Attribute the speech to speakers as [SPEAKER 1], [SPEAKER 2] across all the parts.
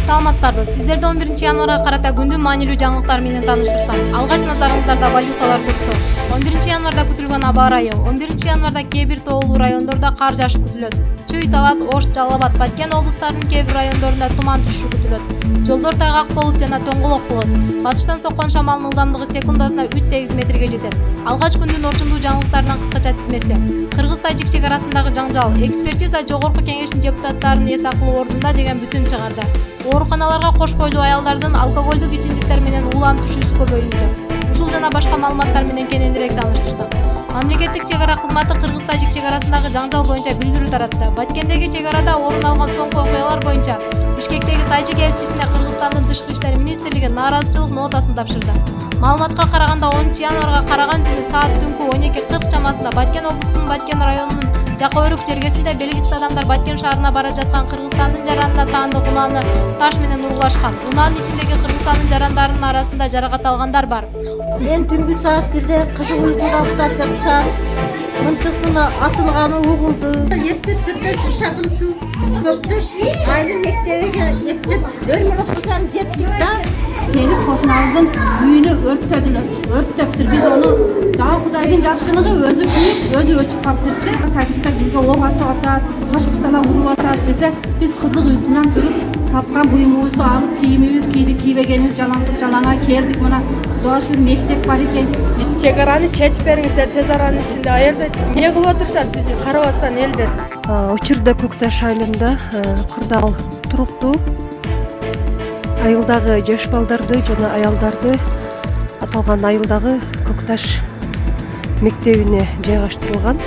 [SPEAKER 1] Саламатсыздарбы, сиздерди 11 январга карата күндүн маанилүү жаңылыктар менен тааныштырсам. Алгач назарыңыздарда валюталар курсу. 11 январда күтүлгөн аба ырайы. 11 январда кээ бир тоолуу райондордо кар жааш күтүлөт. Чүй, Талас, Ош, Жалал Абад, Баткен облустарынын кээ бир райондорунда туман түшүшү күтүлөт. Жолдор тайгак болуп жана тоңголок болот. Батыштан соккон шамалдын ылдамдыгы секундасына 3-8 метрге жетет. Алгач күндүн орчундуу жаңылыктарынын кыскача тизмеси. Кыргыз-Тажик чек арасындагы жаңжал. Экспертиза Жогорку Кеңештин депутаттарынын эс акылы ордунда деген бүтүм чыгарды. Ооруканаларга кош бойлуу аялдардын алкоголдук ичимдиктер менен улам түшүүсү көбөйүүдө. Ушул жана башка маалыматтар менен кененирээк тааныштырсак. Мамлекеттик чек ара кызматы Кыргыз-Тажик чек арасындагы жаңжал боюнча билдирүү таратты. Баткендеги чек арада орун алган соңку окуялар боюнча Бишкектеги Тажик элчисине Кыргызстандын тышкы иштер министрлиги нааразычылык нотасын тапшырды. Маалыматка караганда 10 январга караган түнү саат түнкү 12:40 чамасында Баткен облусунун Баткен районунун Жакөөрүк жергесинде белгисиз адамдар Баткен шаарына бара жаткан Кыргызстандын жаранына таандык унааны таш менен ургулашкан. Унаанын ичиндеги Кыргызстандын жарандарынын арасында жаракат алгандар бар.
[SPEAKER 2] Мен түнкү саат 1-де кызыл уйкуга уктап жатсам, мынтыктын атылганы угулду. Эспет-септеш шакылчу көктөш айыл мектебиге эптеп өрмөр окусам жеттик да.
[SPEAKER 3] Келип кошунабыздын үйүнө өрттөптүр. Биз ону дагы Кудайдын жакшылыгы өзү күйүп, өзү өчүп калыптырчы. Тажиктер бизге ок атып атат, таш уктала уруп атат десе, биз кызык уйкунан туруп, тапкан буюмубузду алып, кийимибиз кийдик, кийбегенибиз жалаңа келдик. Мына зоошур мектеп бар экен.
[SPEAKER 4] Чек араны чечип бериңиздер, тез аранын ичинде. Аерде эмне кылып отурушат бизди карабастан элдер?
[SPEAKER 5] Учурда Көкташ айылында кырдаал туруктуу. Айылдагы жаш балдарды жана аялдарды аталган айылдагы Көкташ мектебине жайгаштырылган.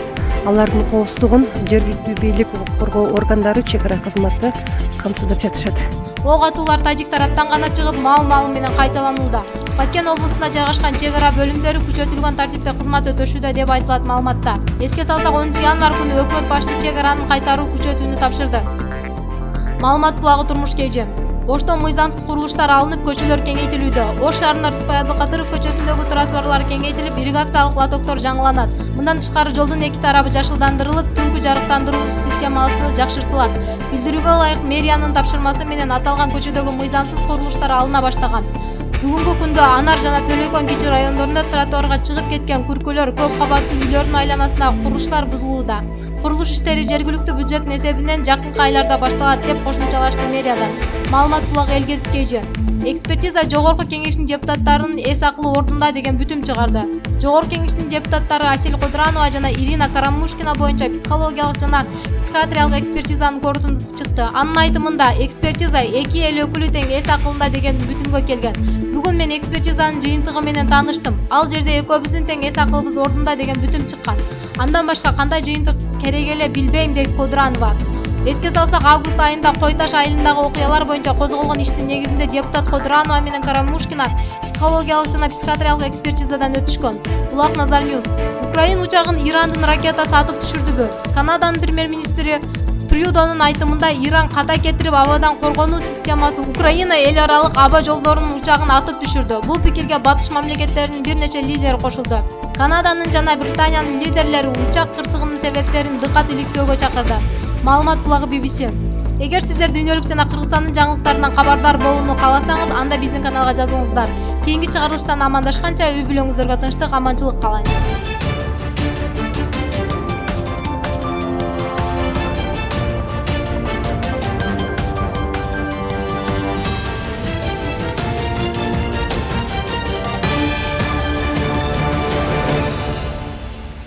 [SPEAKER 5] Алардын коопсуздугун жергиликтүү бийлик коргоо органдары чек ара кызматы камсыздап жатышат.
[SPEAKER 1] Ок атуулар тажик тараптан гана чыгып, мал менен кайталанууда. Баткен облусунда жайгашкан чек ара бөлүмдөрү күчөтүлгөн тартипте кызмат өтөшүүдө деп айтылат маалыматта. Эске салсак, 10 январ күнү өкмөт башчы чек аранын кайтаруу күчөтүүнү тапшырды. Маалымат булагы Турмуш Кежи. Ошто мыйзамсыз курулуштар алынып, көчөлөр кеңейтилүүдө. Ош шаарында Рыспай Абдыкадыров көчөсүндөгү тротуарлар кеңейтилип, ирригациялык лотоктор жаңыланат. Мындан тышкары жолдун эки тарабы жашылдандырылып, түнкү жарыктандыруу системасы жакшыртылат. Билдирүүгө ылайык, мэриянын тапшырмасы менен аталган көчөдөгү мыйзамсыз курулуштар алына баштаган. Бүгүнкү күндө Анар жана Төлөйкөн кичи райондорунда тротуарга чыгып кеткен күркөлөр, көп кабаттуу үйлөрдүн айланасына курулуштар бузулууда. Курулуш иштери жергиликтүү бюджеттин эсебинен жакынкы айларда башталат деп кошумчалашты мэриядан. Маалымат булагы Элгезит Кежи. Экспертиза Жогорку Кеңештин депутаттарынын эс акылы ордунда деген бүтүм чыгарды. Жогорку Кеңештин депутаттары Асель Кудранова жана Ирина Карамушкина боюнча психологиялык жана психиатриялык экспертизанын корутундусу чыкты. Анын айтымында, экспертиза эки эл өкүлү тең эс акылында деген бүтүмгө келген. Бүгүн мен экспертизанын жыйынтыгы менен тааныштым. Ал жерде экөөбүздүн тең эс акылыбыз ордунда деген бүтүм чыккан. Андан башка кандай жыйынтык керек эле билбейм, дейт Кудранова. Эске салсак, август айында Кой Таш айылындагы окуялар боюнча козголгон иштин негизинде депутат Кудранова менен Карамушкина психологиялык жана психиатриялык экспертизадан өтүшкөн. Улак Назар Ньюс. Украина учагын Ирандын ракетасы атып түшүрдүбү? Канаданын премьер-министри Трюдонун айтымында, Иран ката кетирип абадан коргонуу системасы Украина эл аралык аба жолдорунун учагын атып түшүрдү. Бул пикирге батыш мамлекеттеринин бир нече лидери кошулду. Канаданын жана Британиянын лидерлери учак кырсыгынын себептерин дыкат иликтөөгө чакырды. Маалымат булагы BBC. Эгер сиздер дүйнөлүк жана Кыргызстандын жаңылыктарынан кабардар болууну кааласаңыз, анда биздин каналга жазылыңыздар. Кийинки чыгарылыштан амандашканча үй бүлөңүздөргө тынчтык, аманчылык каалайм.